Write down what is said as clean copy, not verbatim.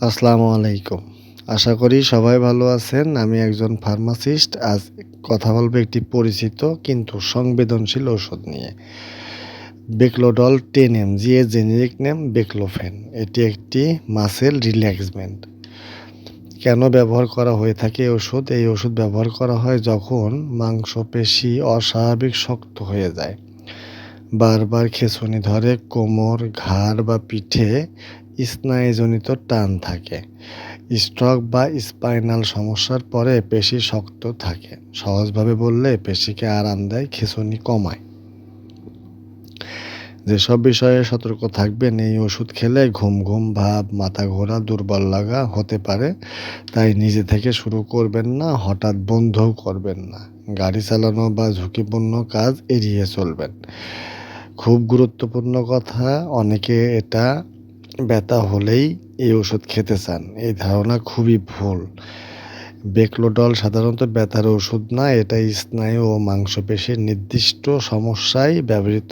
আসসালামু আলাইকুম। আশা করি সবাই ভালো আছেন। আমি একজন ফার্মাসিস্ট। আজ কথা বলবো একটি পরিচিত কিন্তু সংবেদনশীল ওষুধ নিয়ে। বেক্লোডল 10 mg এর জেনেরিক নেম বেক্লোফেন। এটি একটি মাসেল রিল্যাক্সেন্ট। কেন ব্যবহার করা হয়ে থাকে এই ওষুধ? এই ওষুধ ব্যবহার করা হয় যখন মাংসপেশি অস্বাভাবিক শক্ত হয়ে যায়, বারবার খিঁচুনি ধরে, কোমর, ঘাড় বা পিঠে স্নায়ুজনিত টান থাকে, স্ট্রোক বা স্পাইনাল সমস্যার পরে পেশি শক্ত থাকে। সহজভাবে বললে পেশিকে আরাম দেয়, খিঁচুনি কমায়। যেসব বিষয়ে সতর্ক থাকবেন: এই ওষুধ খেলে ঘুম ঘুম ভাব, মাথা ঘোরা, দুর্বল লাগা হতে পারে, তাই নিজে থেকে শুরু করবেন না, হঠাৎ বন্ধও করবেন না। গাড়ি চালানো বা ঝুঁকিপূর্ণ কাজ এড়িয়ে চলবেন। খুব গুরুত্বপূর্ণ কথা, অনেকে এটা ব্যথা হলেই এই ওষুধ খেতে চান। এই ধারণা খুবই ভুল। বেক্লোডল সাধারণত ব্যথার ওষুধ না, এটা স্নায়ু ও মাংসপেশির নির্দিষ্ট সমস্যায় ব্যবহৃত